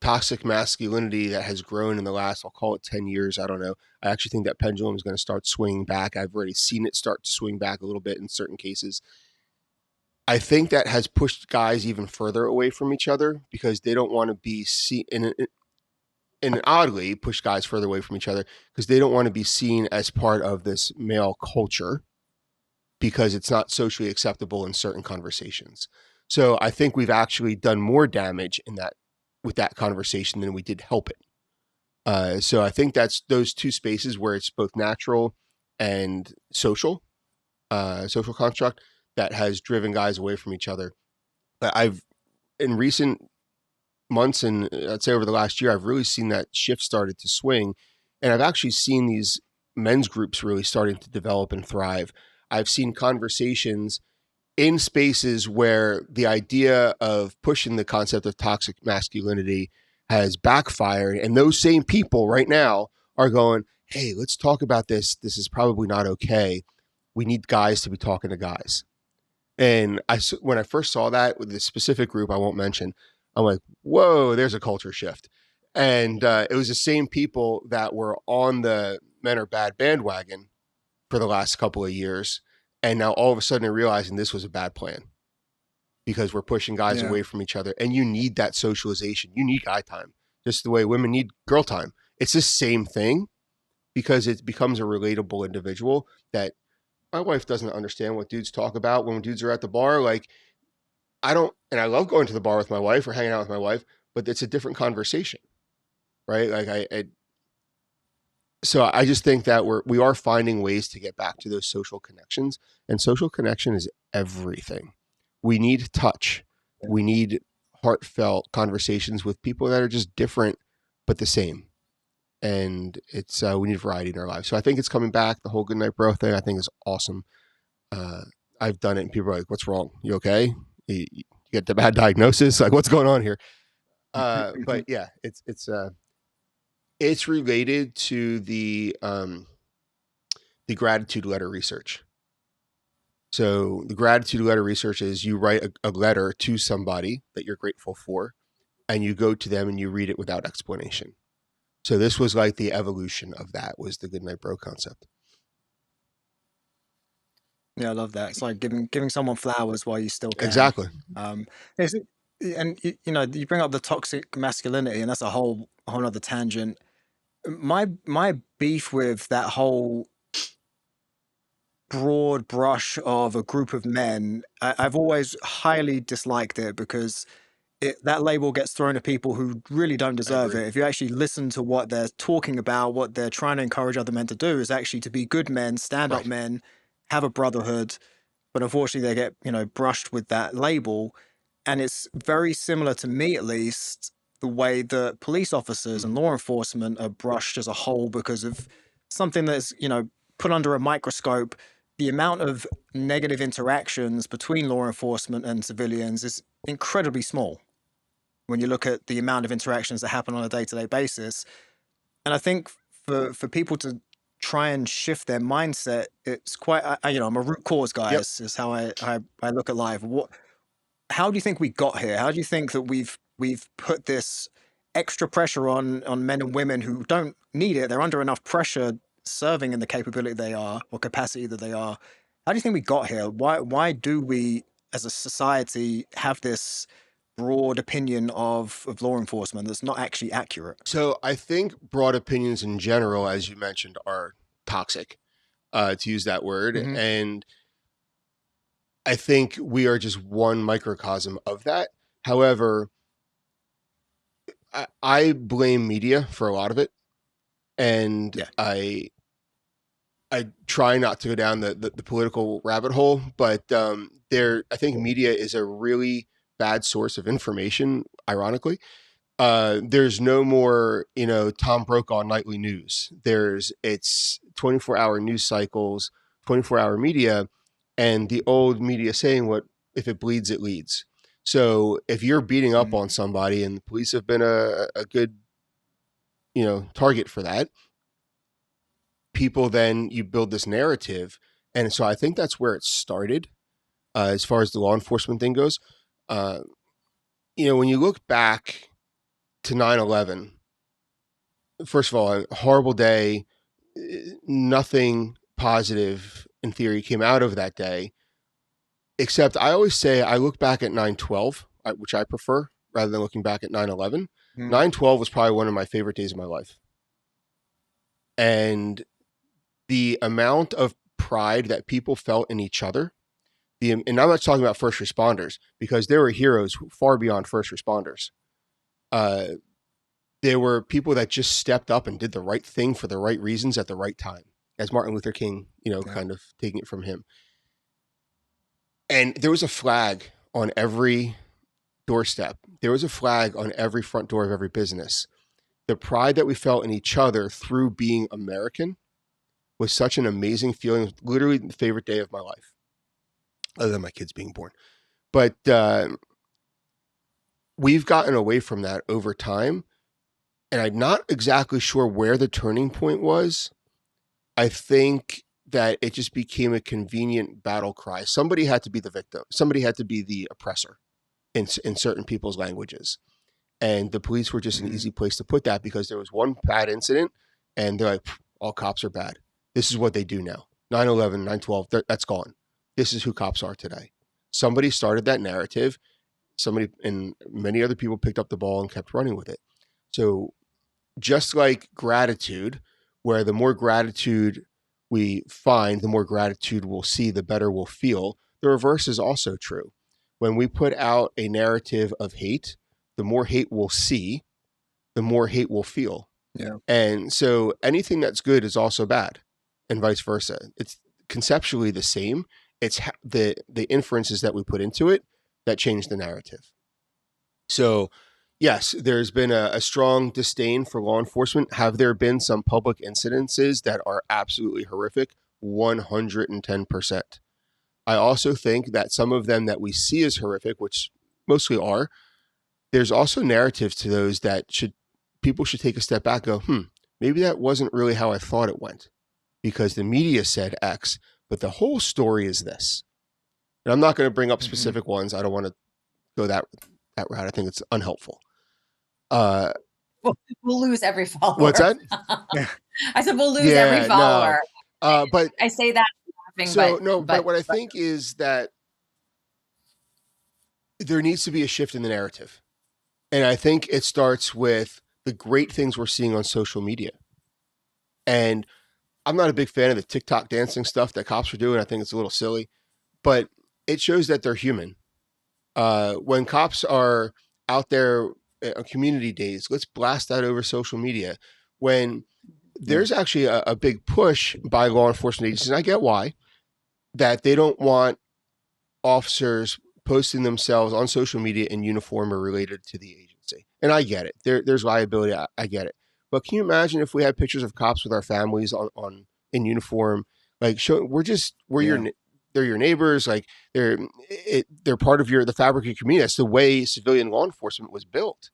toxic masculinity that has grown in the last, I'll call it 10 years. I don't know. I actually think that pendulum is going to start swinging back. I've already seen it start to swing back a little bit in certain cases. I think that has pushed guys even further away from each other because they don't want to be seen, and oddly push guys further away from each other because they don't want to be seen as part of this male culture because it's not socially acceptable in certain conversations. So I think we've actually done more damage in that with that conversation than we did help it. So I think that's those two spaces where it's both natural and social construct that has driven guys away from each other. But I've in recent months and I'd say over the last year, I've really seen that shift started to swing, and I've actually seen these men's groups really starting to develop and thrive. I've seen conversations in spaces where the idea of pushing the concept of toxic masculinity has backfired. And those same people right now are going, hey, let's talk about this. This is probably not okay. We need guys to be talking to guys. And when I first saw that with this specific group, I won't mention, I'm like, whoa, there's a culture shift. And it was the same people that were on the men are bad bandwagon for the last couple of years. And now all of a sudden they're realizing this was a bad plan because we're pushing guys Yeah. away from each other. And you need that socialization. You need guy time, just the way women need girl time. It's the same thing because it becomes a relatable individual that my wife doesn't understand what dudes talk about when dudes are at the bar. Like, I don't, and I love going to the bar with my wife or hanging out with my wife, but it's a different conversation, right? Like so I just think that we are finding ways to get back to those social connections, and social connection is everything. We need touch. We need heartfelt conversations with people that are just different but the same. And it's we need variety in our lives. So I think it's coming back. The whole Goodnight Bro thing I think is awesome. Uh, I've done it, and people are like, "What's wrong? You okay? You get the bad diagnosis? Like, what's going on here?" But yeah, it's related to the gratitude letter research. So the gratitude letter research is you write a letter to somebody that you're grateful for, and you go to them and you read it without explanation. So this was like the evolution of that was the Goodnight Bro concept. Yeah, I love that. It's like giving someone flowers while you still can. Exactly. Um, it's, and you know, you bring up the toxic masculinity, and that's a whole other tangent. My beef with that whole broad brush of a group of men, I've always highly disliked it because that label gets thrown at people who really don't I deserve agree. it. If you actually listen to what they're talking about, what they're trying to encourage other men to do is actually to be good men, stand up Right. men, have a brotherhood. But unfortunately, they get, brushed with that label. And it's very similar to me, at least, the way that police officers and Mhm. law enforcement are brushed as a whole because of something that's, put under a microscope. The amount of negative interactions between law enforcement and civilians is incredibly small when you look at the amount of interactions that happen on a day-to-day basis. And I think for people to try and shift their mindset, it's quite I'm a root cause guy. Yep. Is how I look at life. How do you think we got here? How do you think that we've put this extra pressure on men and women who don't need it? They're under enough pressure serving in the capability they are or capacity that they are. How do you think we got here? Why do we as a society have this broad opinion of law enforcement that's not actually accurate? So I think broad opinions in general, as you mentioned, are toxic, to use that word. Hmm. And I think we are just one microcosm of that. However, I blame media for a lot of it. And Yeah. I try not to go down the political rabbit hole, but I think media is a really bad source of information, ironically. There's no more, Tom Brokaw nightly news. It's 24-hour news cycles, 24-hour media, and the old media saying, what if it bleeds, it leads. So if you're beating up Mm. on somebody, and the police have been a good, target for that, people, then you build this narrative. And so I think that's where it started, as far as the law enforcement thing goes. Uh, when you look back to 9/11, first of all, a horrible day. Nothing positive in theory came out of that day, except I always say I look back at 9/12, which I prefer rather than looking back at 9/11. Mm. 9/12 was probably one of my favorite days of my life. And the amount of pride that people felt in each other, and I'm not talking about first responders, because there were heroes far beyond first responders. Uh, there were people that just stepped up and did the right thing for the right reasons at the right time, as Martin Luther King, Yeah. kind of taking it from him. And there was a flag on every doorstep. There was a flag on every front door of every business. The pride that we felt in each other through being American was such an amazing feeling. It was literally the favorite day of my life, other than my kids being born. But we've gotten away from that over time. And I'm not exactly sure where the turning point was. I think that it just became a convenient battle cry. Somebody had to be the victim. Somebody had to be the oppressor in certain people's languages. And the police were just an Hmm. easy place to put that, because there was one bad incident and they're like, all cops are bad. This is what they do now. 9/11, 9/12, that's gone. This is who cops are today. Somebody started that narrative. Somebody and many other people picked up the ball and kept running with it. So just like gratitude, where the more gratitude we find, the more gratitude we'll see, the better we'll feel, the reverse is also true. When we put out a narrative of hate, the more hate we'll see, the more hate we'll feel. Yeah. And so anything that's good is also bad, and vice versa. It's conceptually the same. It's the inferences that we put into it that change the narrative. So, yes, there's been a strong disdain for law enforcement. Have there been some public incidences that are absolutely horrific? 110%. I also think that some of them that we see as horrific, which mostly are, there's also narratives to those that people should take a step back and go, maybe that wasn't really how I thought it went, because the media said X, but the whole story is this. And I'm not going to bring up specific ones. I don't want to go that route. I think it's unhelpful. We'll lose every follower. What's that? I said we'll lose every follower. No. But I say that laughing, so but what I think is that there needs to be a shift in the narrative. And I think it starts with the great things we're seeing on social media. And I'm not a big fan of the TikTok dancing stuff that cops are doing. I think it's a little silly, but it shows that they're human. When cops are out there on community days, let's blast that over social media. When there's actually a big push by law enforcement agencies, and I get why, that they don't want officers posting themselves on social media in uniform or related to the agency. And I get it. There's liability. I get it. But can you imagine if we had pictures of cops with our families on in uniform? Like, they're your neighbors. Like they're part of the fabric of your community. That's the way civilian law enforcement was built.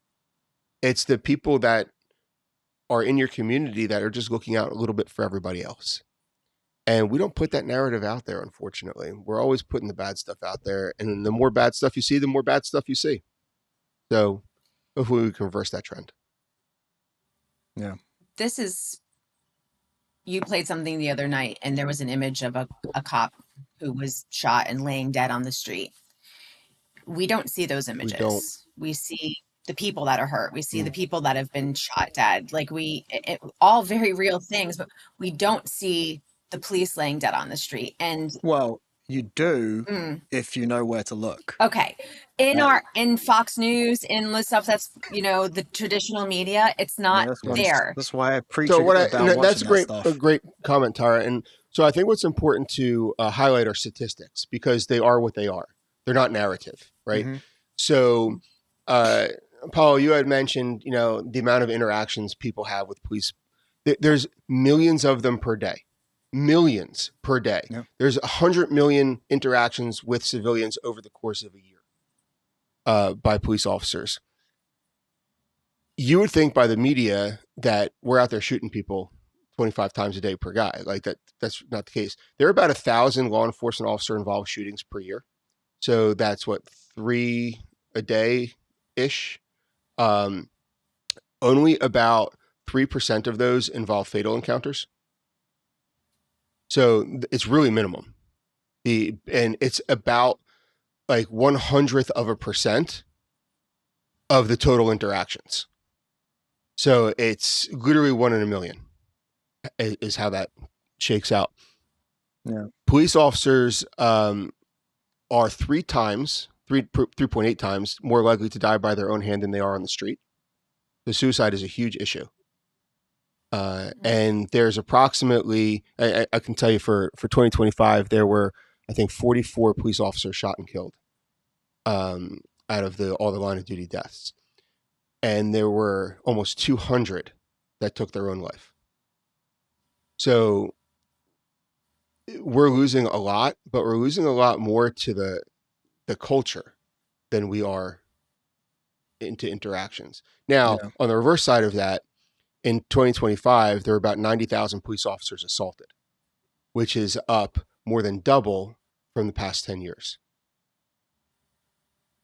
It's the people that are in your community that are just looking out a little bit for everybody else. And we don't put that narrative out there, unfortunately. We're always putting the bad stuff out there. And the more bad stuff you see, the more bad stuff you see. So hopefully we can reverse that trend. Yeah. You played something the other night, and there was an image of a cop who was shot and laying dead on the street. We don't see those images. We see the people that are hurt. We see the people that have been shot dead. Like all very real things, but we don't see the police laying dead on the street. And well, you do if you know where to look. Okay. In Fox News, in the stuff that's, the traditional media, it's not there. That's why I preach that's a great comment, Tara. And so I think what's important to highlight are statistics, because they are what they are. They're not narrative, right? Mm-hmm. So, Paolo, you had mentioned, the amount of interactions people have with police. There's millions of them per day. Millions per day. Yep. There's 100 million interactions with civilians over the course of a year by police officers. You would think by the media that we're out there shooting people 25 times a day per guy. Like that's not the case. There are about 1,000 law enforcement officer involved shootings per year. So that's 3 a day ish. Only about 3% of those involve fatal encounters. So it's really minimum. And it's about 0.01% of the total interactions. So it's literally 1 in a million is how that shakes out. Yeah. Police officers are 3.8 times more likely to die by their own hand than they are on the street. So suicide is a huge issue. And there's approximately, I can tell you for 2025, there were, I think, 44 police officers shot and killed out of all the line of duty deaths. And there were almost 200 that took their own life. So we're losing a lot, but we're losing a lot more to the culture than we are into interactions. Now, on the reverse side of that, in 2025, there were about 90,000 police officers assaulted, which is up more than double from the past 10 years.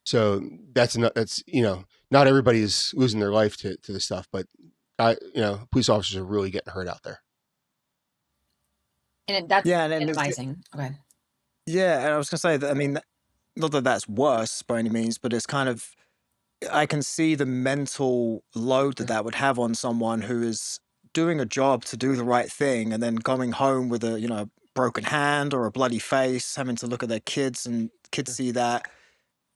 So not everybody is losing their life to this stuff, but police officers are really getting hurt out there. And that's minimizing. Okay. Yeah, and I was going to say that, I mean, not that that's worse by any means, but it's kind of, I can see the mental load that would have on someone who is doing a job to do the right thing and then coming home with a broken hand or a bloody face, having to look at their kids and kids see that.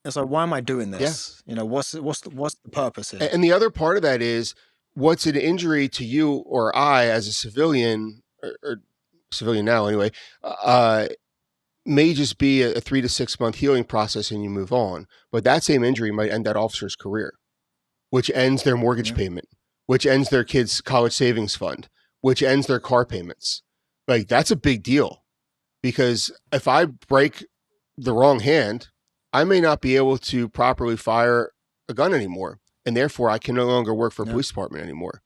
It's like, why am I doing Yeah. this? You know, what's the purpose here? And the other part of that is, what's an injury to you or I as a civilian, or civilian now anyway, may just be a 3 to 6 month healing process and you move on. But that same injury might end that officer's career, which ends their mortgage payment, which ends their kids' college savings fund, which ends their car payments. Like, that's a big deal, because if I break the wrong hand, I may not be able to properly fire a gun anymore. And therefore I can no longer work for a police department anymore.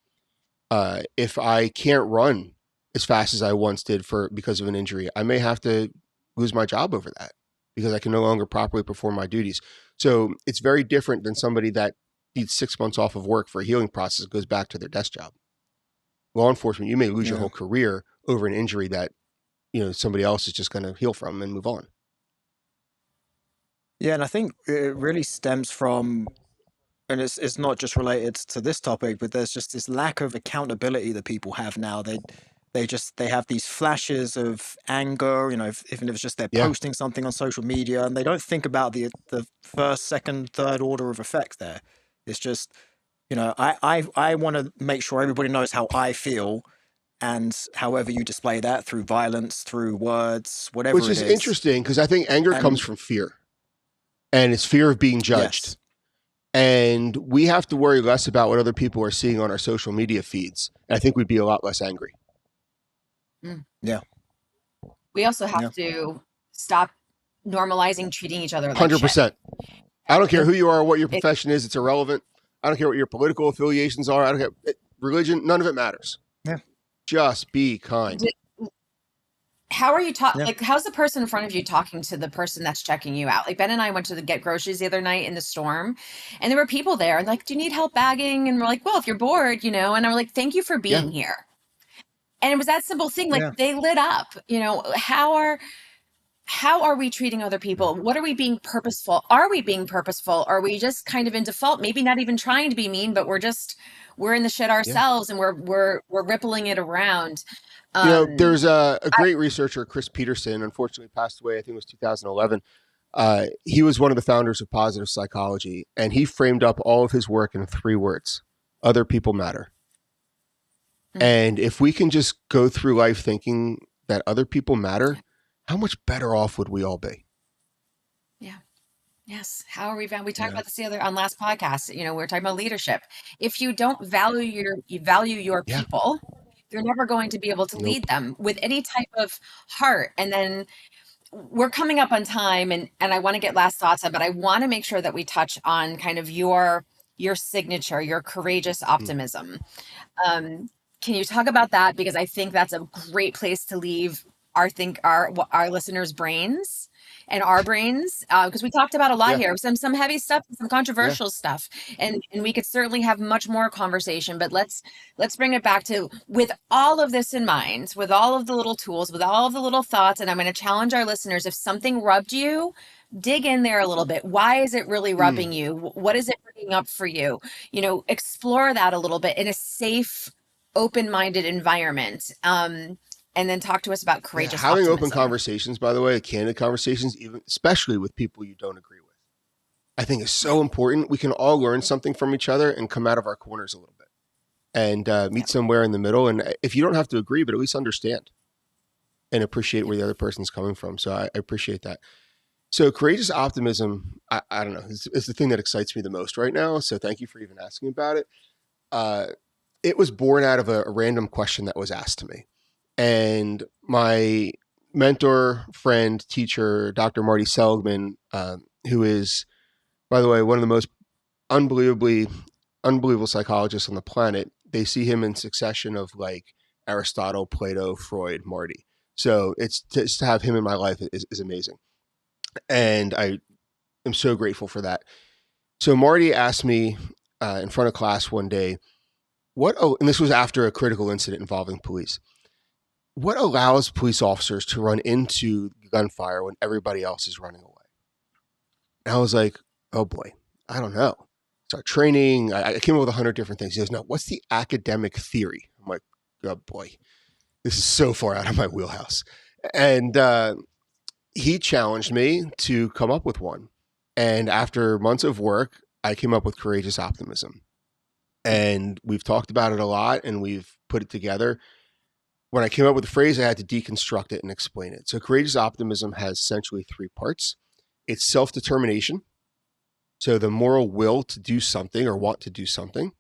If I can't run as fast as I once did because of an injury, I may have to lose my job over that, because I can no longer properly perform my duties. So it's very different than somebody that needs 6 months off of work for a healing process, goes back to their desk job. Law enforcement, you may lose your whole career over an injury that, somebody else is just going to heal from and move on. Yeah, and I think it really stems from, and it's not just related to this topic, but there's just this lack of accountability that people have now. They have these flashes of anger, even if it's just they're posting something on social media, and they don't think about the first, second, third order of effect there. It's just, I want to make sure everybody knows how I feel, and however you display that through violence, through words, whatever Which is it is. interesting, because I think anger comes from fear, and it's fear of being judged. Yes. And we have to worry less about what other people are seeing on our social media feeds. And I think we'd be a lot less angry. Yeah. We also have to stop normalizing treating each other like 100%. shit. I don't care who you are or what your profession is. It's irrelevant. I don't care what your political affiliations are. I don't care. Religion, none of it matters. Yeah. Just be kind. How are you talking? Like, how's the person in front of you talking to the person that's checking you out? Like, Ben and I went to get groceries the other night in the storm, and there were people there and like, do you need help bagging? And we're like, well, if you're bored, and I'm like, thank you for being here. And it was that simple thing. Like, they lit up, how are we treating other people? What are we being purposeful? Are we being purposeful? Are we just kind of in default, maybe not even trying to be mean, but we're in the shit ourselves, and we're rippling it around. There's a great researcher, Chris Peterson, unfortunately passed away. I think it was 2011. He was one of the founders of positive psychology, and he framed up all of his work in 3 words: other people matter. And if we can just go through life thinking that other people matter, how much better off would we all be? Yeah. Yes. How are we? We talked about this the other on last podcast. We were talking about leadership. If you don't value your people, you're never going to be able to lead them with any type of heart. And then we're coming up on time, and I want to get last thoughts on, but I want to make sure that we touch on kind of your signature, your courageous optimism. Can you talk about that? Because I think that's a great place to leave our listeners' brains and our brains, because we talked about a lot here, some heavy stuff, some controversial stuff, and we could certainly have much more conversation. But let's bring it back to, with all of this in mind, with all of the little tools, with all of the little thoughts, and I'm going to challenge our listeners: if something rubbed you, dig in there a little bit. Why is it really rubbing you? What is it bringing up for you? Explore that a little bit in a safe, open-minded environment. And then talk to us about courageous having optimism. open conversations, by the way, candid conversations, even especially with people you don't agree with, I think is so important. We can all learn something from each other and come out of our corners a little bit, and meet somewhere in the middle. And if you don't have to agree, but at least understand and appreciate where the other person's coming from. So I appreciate that. So courageous optimism, I don't know, it's the thing that excites me the most right now. So thank you for even asking about it. It was born out of a random question that was asked to me. And my mentor, friend, teacher, Dr. Marty Seligman, who is, by the way, one of the most unbelievable psychologists on the planet. They see him in succession of like Aristotle, Plato, Freud, Marty. So it's just to have him in my life is amazing. And I am so grateful for that. So Marty asked me in front of class one day, and this was after a critical incident involving police. What allows police officers to run into gunfire when everybody else is running away? And I was like, oh boy, I don't know. Start training. I came up with 100 different things. He goes, no, what's the academic theory? I'm like, oh boy, this is so far out of my wheelhouse. And he challenged me to come up with one. And after months of work, I came up with Courageous Optimism. And we've talked about it a lot and we've put it together. When I came up with the phrase, I had to deconstruct it and explain it. So, Courageous Optimism has essentially three parts: it's self determination, so the moral will to do something or want to do something;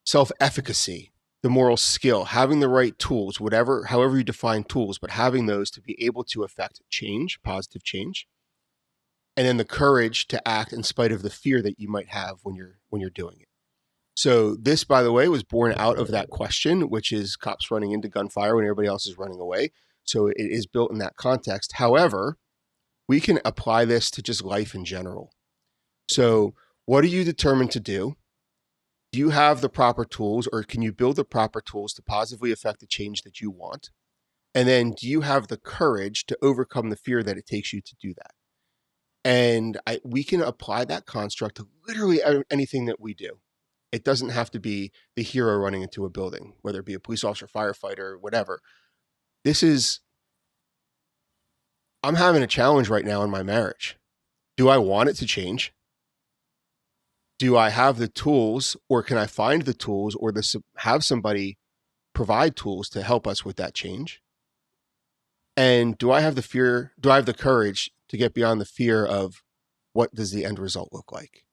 self efficacy, the moral skill, having the right tools, whatever, however you define tools, but having those to be able to affect change, positive change; and then the courage to act in spite of the fear that you might have when you're doing it. So this, by the way, was born out of that question, which is cops running into gunfire when everybody else is running away. So it is built in that context. However, we can apply this to just life in general. So what are you determined to do? Do you have the proper tools, or can you build the proper tools to positively affect the change that you want? And then do you have the courage to overcome the fear that it takes you to do that? And we can apply that construct to literally anything that we do. It doesn't have to be the hero running into a building, whether it be a police officer, firefighter, whatever. This is, I'm having a challenge right now in my marriage. Do I want it to change? Do I have the tools, or can I find the tools, or have somebody provide tools to help us with that change? And do I have the fear? Do I have the courage to get beyond the fear of what does the end result look like?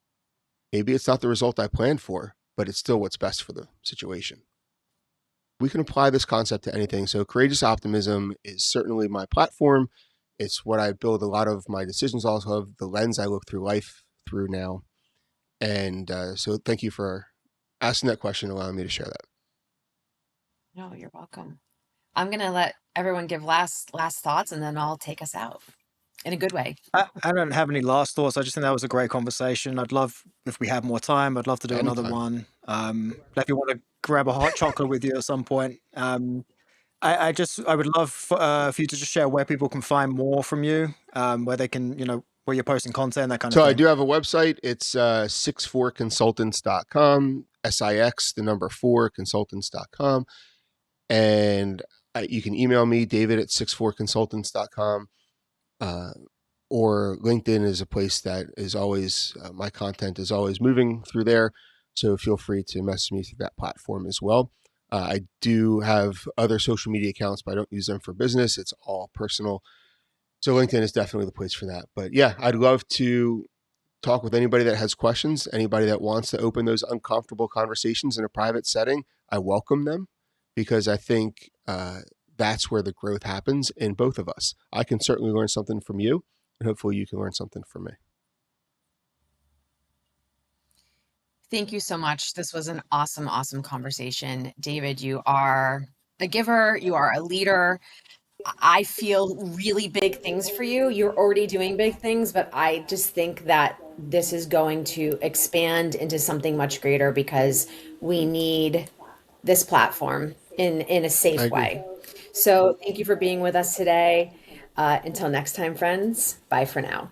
Maybe it's not the result I planned for, but it's still what's best for the situation. We can apply this concept to anything. So Courageous Optimism is certainly my platform. It's what I build a lot of my decisions off of, the lens I look through life through now. And so thank you for asking that question and allowing me to share that. No, you're welcome. I'm gonna let everyone give last thoughts, and then I'll take us out in a good way. I don't have any last thoughts. I just think that was a great conversation. I'd love, if we have more time, I'd love to do another Anytime. one. If you want to grab a hot chocolate with you at some point. I would love for you to just share where people can find more from you, where they can, where you're posting content, that kind of So I thing. do have a website. It's 64consultants.com, SIX, the number 4, consultants.com. And you can email me, David at 64consultants.com. Or LinkedIn is a place that is always, my content is always moving through there. So feel free to message me through that platform as well. I do have other social media accounts, but I don't use them for business. It's all personal. So LinkedIn is definitely the place for that. But yeah, I'd love to talk with anybody that has questions, anybody that wants to open those uncomfortable conversations in a private setting. I welcome them, because I think that's where the growth happens in both of us. I can certainly learn something from you, and hopefully you can learn something from me. Thank you so much. This was an awesome, awesome conversation. David, you are a giver, you are a leader. I feel really big things for you. You're already doing big things, but I just think that this is going to expand into something much greater, because we need this platform in a I safe agree. way. So thank you for being with us today. Until next time, friends. Bye for now.